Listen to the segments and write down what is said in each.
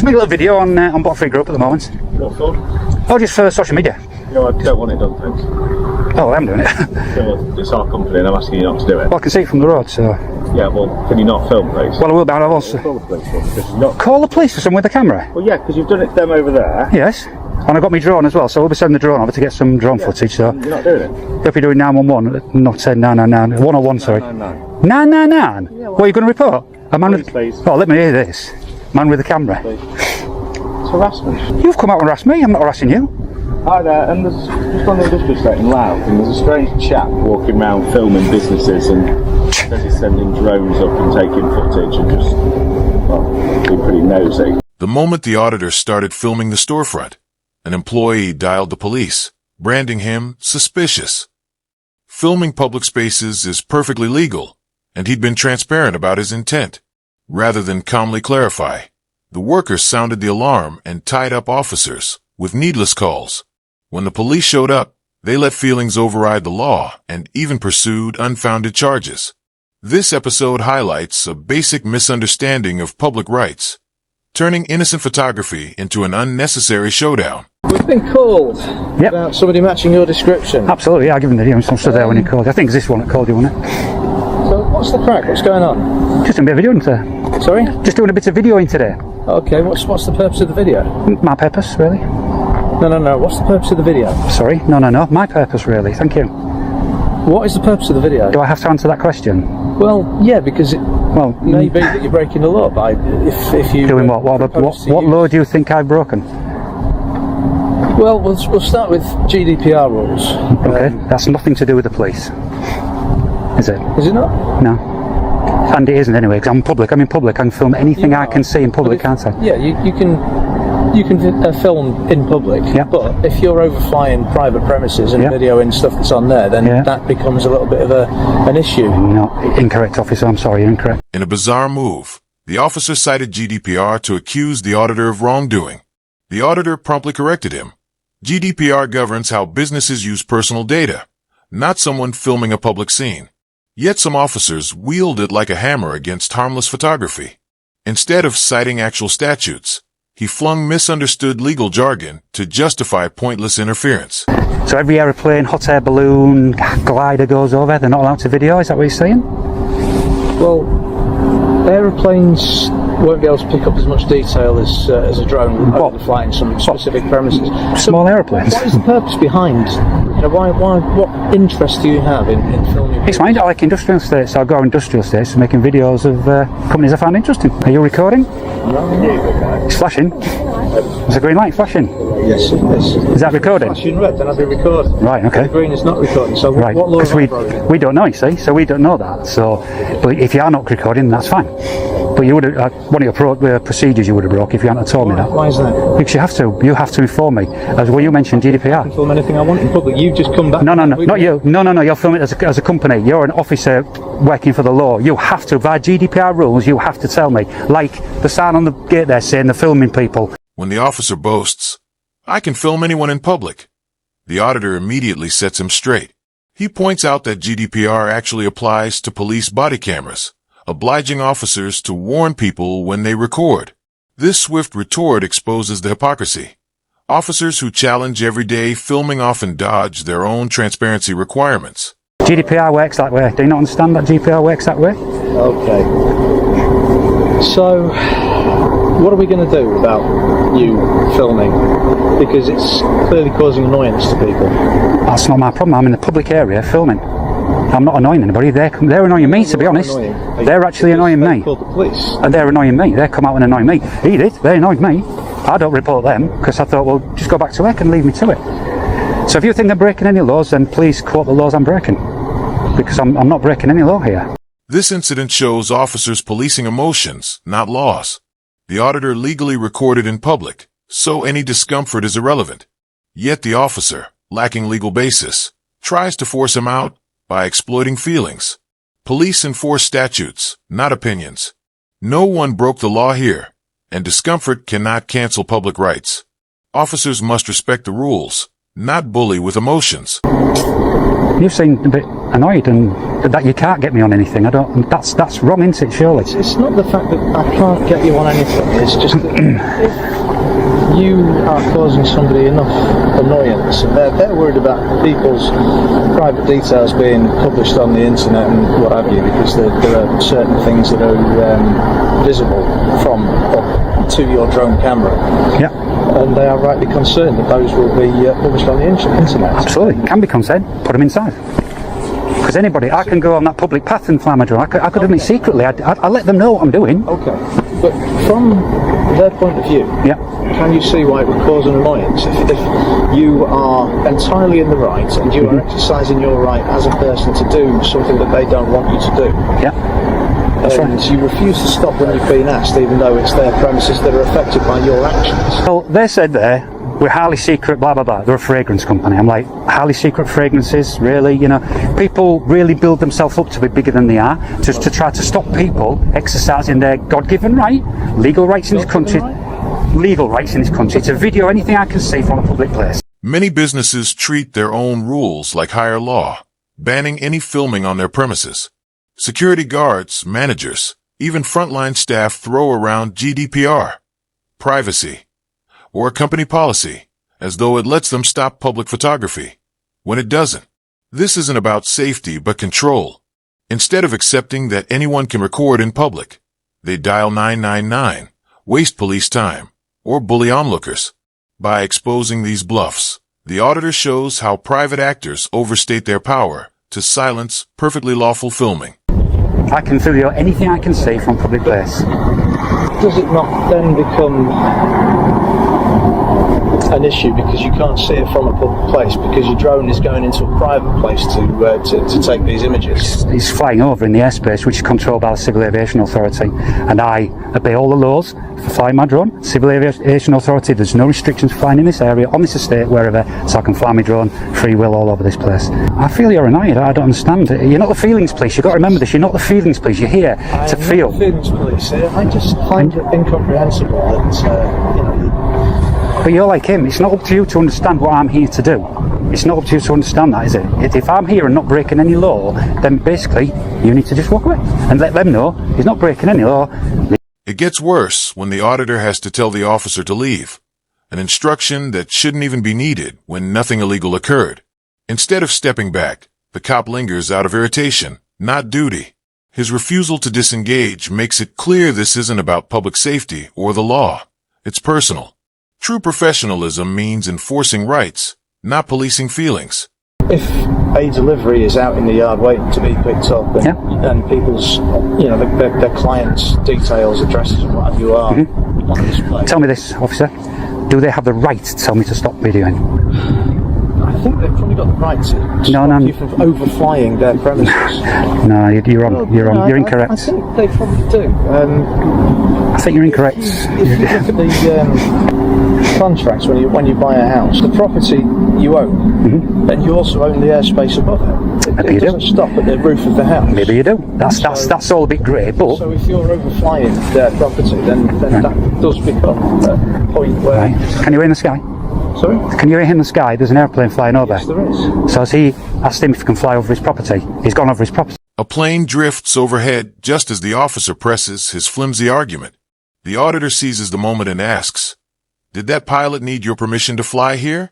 Just make a little video on Botfree Group at the moment. What for? Oh, just for social media. No, I don't want it done, thanks. Oh, well, I'm doing it. Yeah, well, it's our company and I'm asking you not to do it. Well, I can see it from the road, so... Yeah, well, can you not film, please? Well, I will be. I'll also... Call the police, because not... Call the police for someone with a camera? Well, yeah, because you've done it to them over there. Yes. And I got my drone as well, so we'll be sending the drone over to get some drone footage, so... You're not doing it? If you're doing 911, not 999, 101, sorry. 999. 999? Yeah, what are you going to report? A man with... Please. Oh, let me hear this. Man with a camera. Please. It's harassment. You've come out and harassed me, I'm not harassing you. Hi there, and there's just on the industrial estate in Louth, and there's a strange chap walking around filming businesses and says he's sending drones up and taking footage and just, well, being pretty nosy. The moment the auditor started filming the storefront, an employee dialed the police, branding him suspicious. Filming public spaces is perfectly legal, and he'd been transparent about his intent. Rather than calmly clarify, the workers sounded the alarm and tied up officers with needless calls. When the police showed up, they let feelings override the law and even pursued unfounded charges. This episode highlights a basic misunderstanding of public rights, turning innocent photography into an unnecessary showdown. We've been called about somebody matching your description. Absolutely, yeah, I give him the video. I'm stood there when he called. I think it's this one that called you, wasn't it? So what's the crack? What's going on? Just doing a bit of videoing today. Sorry? Just doing a bit of videoing today. Okay, what's the purpose of the video? My purpose, really. No. What's the purpose of the video? Sorry, no. My purpose, really. Thank you. What is the purpose of the video? Do I have to answer that question? Well, yeah, because it may be that you're breaking the law by if you... Doing what? What law do you think I've broken? Well, we'll start with GDPR rules. Okay, that's nothing to do with the police. Is it? Is it not? No. And it isn't anyway, because I'm in public. I can film anything I can see in public, can't I? Yeah, you can film in public, but if you're overflying private premises and videoing stuff that's on there, then that becomes a little bit of an issue. No, incorrect, officer. I'm sorry, incorrect. In a bizarre move, the officer cited GDPR to accuse the auditor of wrongdoing. The auditor promptly corrected him. GDPR governs how businesses use personal data, not someone filming a public scene. Yet some officers wield it like a hammer against harmless photography. Instead of citing actual statutes, he flung misunderstood legal jargon to justify pointless interference. So every aeroplane, hot air balloon, glider goes over, they're not allowed to video, is that what you're saying? Well, aeroplanes won't be able to pick up as much detail as a drone overflying some specific premises. Small aeroplanes. What is the purpose behind? What interest do you have in filming? It's mine. I like industrial estates, so I go to industrial estates making videos of companies I find interesting. Are you recording? No. It's flashing. There's a green light flashing. Yes, it is. Is that recording? Flashing red, then I'll be recording. Right, okay. The green is not recording, so right. What law is that broken? We don't know, you see, so we don't know that. So, but if you are not recording, that's fine. But you would have, one of your procedures you would have broke if you hadn't told me that. Why is that? Because you have to inform me. As well, you mentioned GDPR. I can film anything I want in public. You've just come back. No, not you. No, you're filming it as a company. You're an officer working for the law. You have to, by GDPR rules, you have to tell me. Like the sign on the gate there saying they're filming people. When the officer boasts, "I can film anyone in public," the auditor immediately sets him straight. He points out that GDPR actually applies to police body cameras, obliging officers to warn people when they record. This swift retort exposes the hypocrisy. Officers who challenge everyday filming often dodge their own transparency requirements. GDPR works that way. Do you not understand that GDPR works that way? Okay. So, what are we going to do about you filming? Because it's clearly causing annoyance to people. That's not my problem. I'm in the public area filming. I'm not annoying anybody. They're annoying me, to be honest. They're actually annoying me. Called the police. And they're annoying me. They come out and annoy me. He did. They annoyed me. I don't report them because I thought, well, just go back to work and leave me to it. So if you think I'm breaking any laws, then please quote the laws I'm breaking. Because I'm not breaking any law here. This incident shows officers policing emotions, not laws. The auditor legally recorded in public, so any discomfort is irrelevant. Yet the officer, lacking legal basis, tries to force him out by exploiting feelings. Police enforce statutes, not opinions. No one broke the law here, and discomfort cannot cancel public rights. Officers must respect the rules, not bully with emotions. You seem a bit annoyed and that you can't get me on anything. I don't. That's wrong, isn't it? Surely. It's not the fact that I can't get you on anything. It's just that if you are causing somebody enough annoyance, and they're worried about people's private details being published on the internet and what have you, because there are certain things that are visible from up to your drone camera. Yeah. And they are rightly concerned that those will be published on the internet. Absolutely. Can be concerned. Put them inside. Because anybody, I can go on that public path and fly my drone. I could have done it secretly. I let them know what I'm doing. Okay. But from their point of view, Yeah. can you see why it would cause an annoyance if you are entirely in the right and you are exercising your right as a person to do something that they don't want you to do? Yeah. And you refuse to stop when you've been asked, even though it's their premises that are affected by your actions. Well, they said there, we're highly secret, blah, blah, blah. They're a fragrance company. I'm like, highly secret fragrances? Really? You know, people really build themselves up to be bigger than they are, just to try to stop people exercising their God-given right, legal rights in this country, legal rights in this country, to video anything I can see from a public place. Many businesses treat their own rules like higher law, banning any filming on their premises. Security guards, managers, even frontline staff throw around GDPR, privacy, or company policy, as though it lets them stop public photography, when it doesn't. This isn't about safety but control. Instead of accepting that anyone can record in public, they dial 999, waste police time, or bully onlookers. By exposing these bluffs, the auditor shows how private actors overstate their power to silence perfectly lawful filming. I can video anything I can see from public place. Does it not then become an issue because you can't see it from a public place because your drone is going into a private place to take these images? It's flying over in the airspace which is controlled by the Civil Aviation Authority, and I obey all the laws for flying my drone. Civil Aviation Authority, there's no restrictions for flying in this area, on this estate, wherever, so I can fly my drone free will all over this place. I feel you're annoyed. I don't understand. You're not the feelings police. You've got to remember this. You're not the feelings police. You're here to feel. I'm not the feelings police. I just find it incomprehensible that But you're like him. It's not up to you to understand what I'm here to do. It's not up to you to understand that, is it? If I'm here and not breaking any law, then basically you need to just walk away and let them know he's not breaking any law. It gets worse when the auditor has to tell the officer to leave, an instruction that shouldn't even be needed when nothing illegal occurred. Instead of stepping back, the cop lingers out of irritation, not duty. His refusal to disengage makes it clear this isn't about public safety or the law. It's personal. True professionalism means enforcing rights, not policing feelings. If a delivery is out in the yard waiting to be picked up and people's, their clients' details, addresses and what have you are on display. Tell me this, officer. Do they have the right to tell me to stop videoing? I think they've probably got the right to stop you from overflying their premises. No, you're wrong. You're incorrect. I think they probably do. I think you're incorrect. If you look at the contracts when you buy a house, the property you own, then you also own the airspace above it. It doesn't stop at the roof of the house. Maybe you do. That's all a bit grey, but... So if you're overflying their property, then that does become a point where... Right. Can you hear in the sky? Sorry? Can you hear him in the sky? There's an airplane flying over. Yes, there is. So has he asked him if he can fly over his property? He's gone over his property. A plane drifts overhead just as the officer presses his flimsy argument. The auditor seizes the moment and asks, "Did that pilot need your permission to fly here?"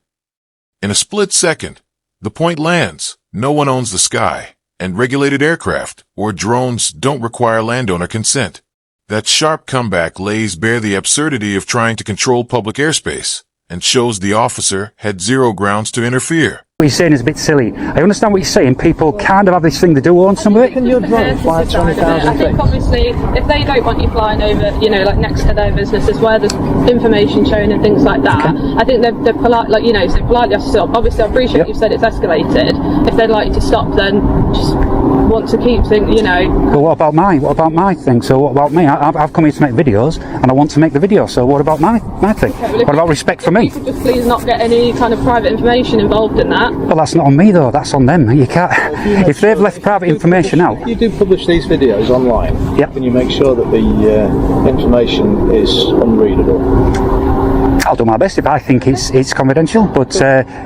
In a split second, the point lands. No one owns the sky, and regulated aircraft or drones don't require landowner consent. That sharp comeback lays bare the absurdity of trying to control public airspace and shows the officer had zero grounds to interfere. What you're saying is a bit silly. I understand what you're saying. People kind of have this thing, they do own some of it. Can your drone fly 20,000 I think obviously if they don't want you flying over, like next to their businesses where there's information shown and things like that, I think they're polite, so politely have to stop. Obviously I appreciate you've said it's escalated. If they'd like you to stop, then just want to keep things, Well, what about my thing? So what about me? I've come here to make videos and I want to make the video, so what about my thing? Okay, well, what about respect for me? Could just please not get any kind of private information involved in that. Well, that's not on me though, that's on them. You can't. If they've left private information out. If you do publish these videos online, Yep. can you make sure that the information is unreadable? I'll do my best if I think it's confidential, but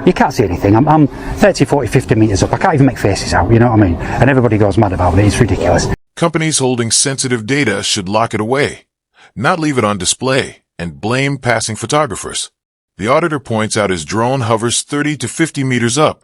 you can't see anything. I'm 30, 40, 50 metres up. I can't even make faces out, you know what I mean? And everybody goes mad about it. It's ridiculous. Companies holding sensitive data should lock it away, not leave it on display, and blame passing photographers. The auditor points out his drone hovers 30 to 50 meters up,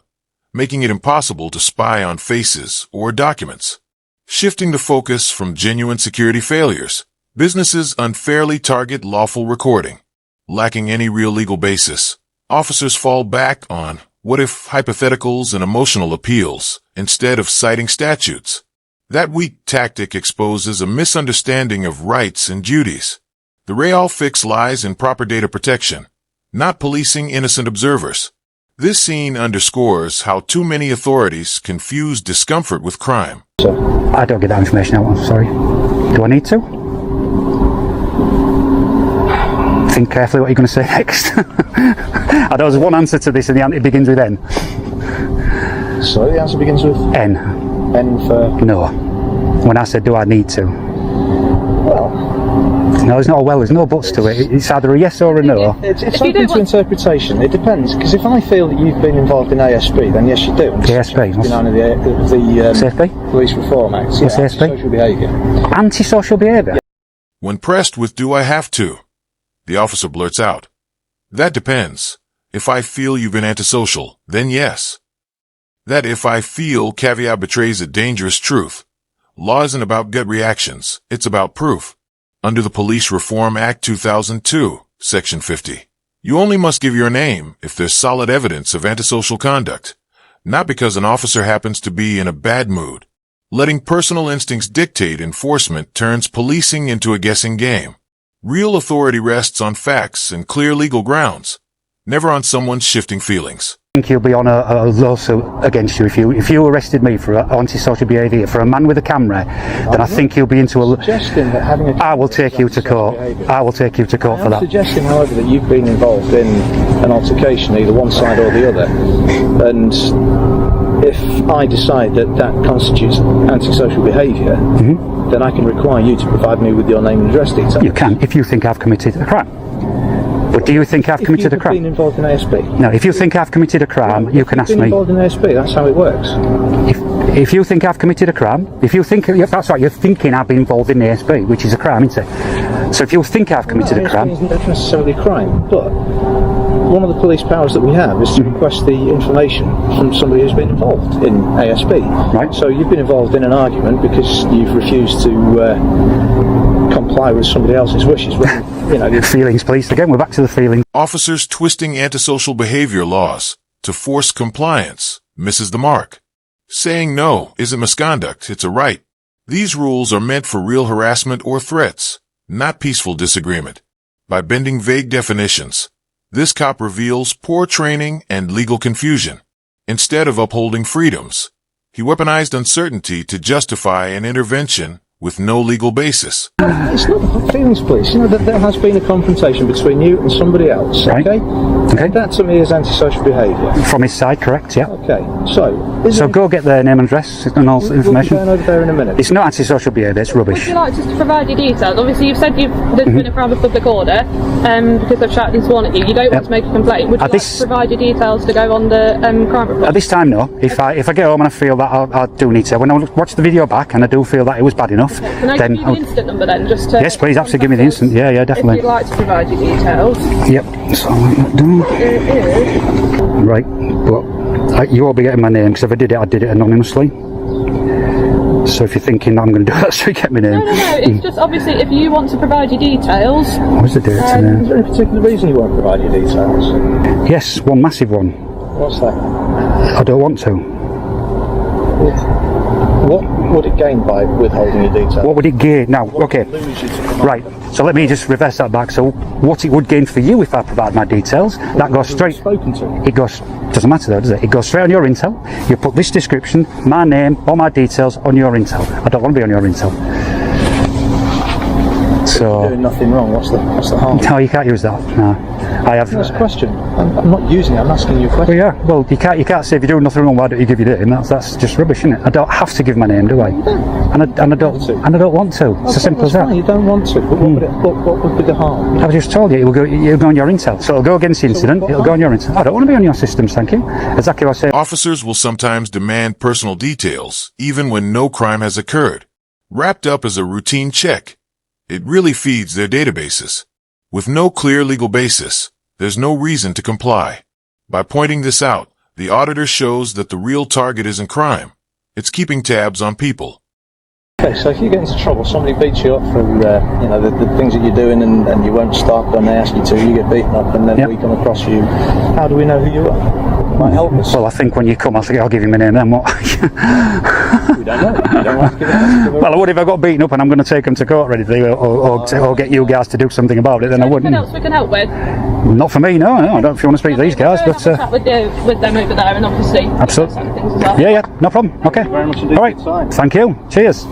making it impossible to spy on faces or documents. Shifting the focus from genuine security failures, businesses unfairly target lawful recording. Lacking any real legal basis, officers fall back on what-if hypotheticals and emotional appeals instead of citing statutes. That weak tactic exposes a misunderstanding of rights and duties. The real fix lies in proper data protection, not policing innocent observers. This scene underscores how too many authorities confuse discomfort with crime. I don't get that information out, I'm sorry. Do I need to? Think carefully what you're going to say next. I know there's one answer to this and it begins with N. So the answer begins with N. N for No. When I said do I need to? well. No, there's not a well, there's no buts to it. It's either a yes or a no. It's If you open don't to want- interpretation. It depends, because if I feel that you've been involved in ASB, then yes, you do. ASB? The CSB? Police Reform Act. What's ASB? Social behaviour. Antisocial behaviour? When pressed with do I have to, the officer blurts out, "That depends. If I feel you've been antisocial, then yes." That if I feel caveat betrays a dangerous truth. Law isn't about gut reactions, it's about proof. Under the Police Reform Act 2002, Section 50, you only must give your name if there's solid evidence of antisocial conduct, not because an officer happens to be in a bad mood. Letting personal instincts dictate enforcement turns policing into a guessing game. Real authority rests on facts and clear legal grounds, never on someone's shifting feelings. I think you'll be on a lawsuit against you if you arrested me for antisocial behaviour, for a man with a camera, then I think you'll be into a... Suggesting that having a I will take you to court. I will take you to court for I'm that. suggesting, however, that you've been involved in an altercation, either one side or the other, and if I decide that that constitutes antisocial behaviour, then I can require you to provide me with your name and address details. You can, if you think I've committed a crime. But do you think I've committed a If you've been crime? involved in ASB. No, if you think I've committed a crime, you can ask If you've been me. involved in ASB, that's how it works. If you think I've committed a crime, if you think, that's right, you're thinking I've been involved in the ASB, which is a crime, isn't it? So if you think I've committed a crime... ASB isn't necessarily a crime, but one of the police powers that we have is to request the information from somebody who's been involved in ASB. Right. So you've been involved in an argument because you've refused to comply with somebody else's wishes. When, you know, Feelings, please. Again, we're back to the feelings. Officers twisting antisocial behavior laws to force compliance misses the mark. Saying no isn't misconduct, it's a right. These rules are meant for real harassment or threats, not peaceful disagreement. By bending vague definitions, this cop reveals poor training and legal confusion. Instead of upholding freedoms, he weaponized uncertainty to justify an intervention with no legal basis. it's not feelings, police. You know that there has been a confrontation between you and somebody else. Right. Okay. Okay. That to me is antisocial behaviour. From his side, correct, yeah. Okay. So go get their name and address and all We'll be information. going over there in a minute. It's not antisocial behaviour, it's Would rubbish. you like us to provide your details? Obviously, you've said there's been a crime of public order because they've shouted and sworn at you. You don't want to make a complaint. Would you At like this- to provide your details to go on the crime report? At this time, no. If I get home and I feel that I do need to, when I watch the video back and I do feel that it was bad enough, Can I then give you the instant number then? Just to yes, please, absolutely, give me the instant. Yeah, If definitely. you'd like to provide your details. Yep. So I'll write that down. It is. Right, but you won't be getting my name because if I did it anonymously. So if you're thinking I'm going to do that, so you get my name. No. It's just obviously if you want to provide your details. What's the date Is today? there any particular reason you won't provide your details? Yes, one massive one. What's that? I don't want to. What would it gain by withholding your details? What would it gain? Now, okay. Lose you to come Right, so let me just reverse that back. So what it would gain for you if I provide my details, that goes straight, spoken to. it goes, doesn't matter though, does it? It goes straight on your Intel. You put this description, my name, all my details on your Intel. I don't want to be on your Intel. So doing nothing wrong. What's the harm? no, you can't use that. No, I have. That's a question. I'm not using it. I'm asking you a question. Well, yeah. Well, you can't say if you're doing nothing wrong, why don't you give your name? That's just rubbish, isn't it? I don't have to give my name, do I? And I don't want to. It's as simple as that. Fine, you don't want to. But what would be the harm? I've just told you, it'll go on your intel. So it'll go against the incident. It'll go on your intel. I don't want to be on your systems, thank you. Exactly what I say. Officers will sometimes demand personal details, even when no crime has occurred, wrapped up as a routine check. It really feeds their databases. With no clear legal basis, there's no reason to comply. By pointing this out, the auditor shows that the real target isn't crime. It's keeping tabs on people. Okay, so if you get into trouble, somebody beats you up for the things that you're doing and you won't stop when they ask you to, you get beaten up and then we come across you. How do we know who you are? Might help us. Well, I think when you come, I'll give you my name then. What? We don't know. You don't want to give it. Well, I would if I got beaten up and I'm going to take them to court ready to, or get you guys to do something about it, then I wouldn't. Anything else we can help with? Not for me, no. I don't know if you want to speak to these guys, but Have a chat with them over there, and obviously absolutely. things as well. Yeah, no problem. Okay. Very much indeed. All right. Thank you. Cheers.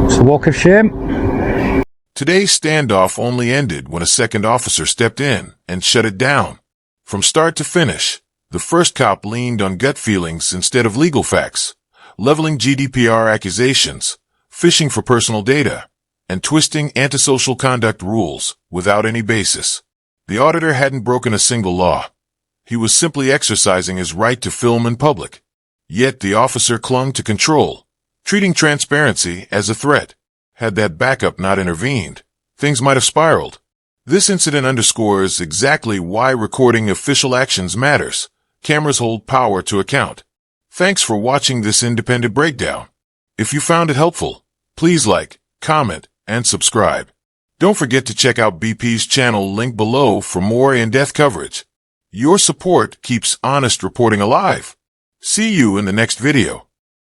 It's a walk of shame. Today's standoff only ended when a second officer stepped in and shut it down. From start to finish, the first cop leaned on gut feelings instead of legal facts, leveling GDPR accusations, fishing for personal data, and twisting antisocial conduct rules without any basis. The auditor hadn't broken a single law. He was simply exercising his right to film in public. Yet the officer clung to control, treating transparency as a threat. Had that backup not intervened, things might have spiraled. This incident underscores exactly why recording official actions matters. Cameras hold power to account. Thanks for watching this independent breakdown. If you found it helpful, please like, comment, and subscribe. Don't forget to check out BP's channel linked below for more in-depth coverage. Your support keeps honest reporting alive. See you in the next video.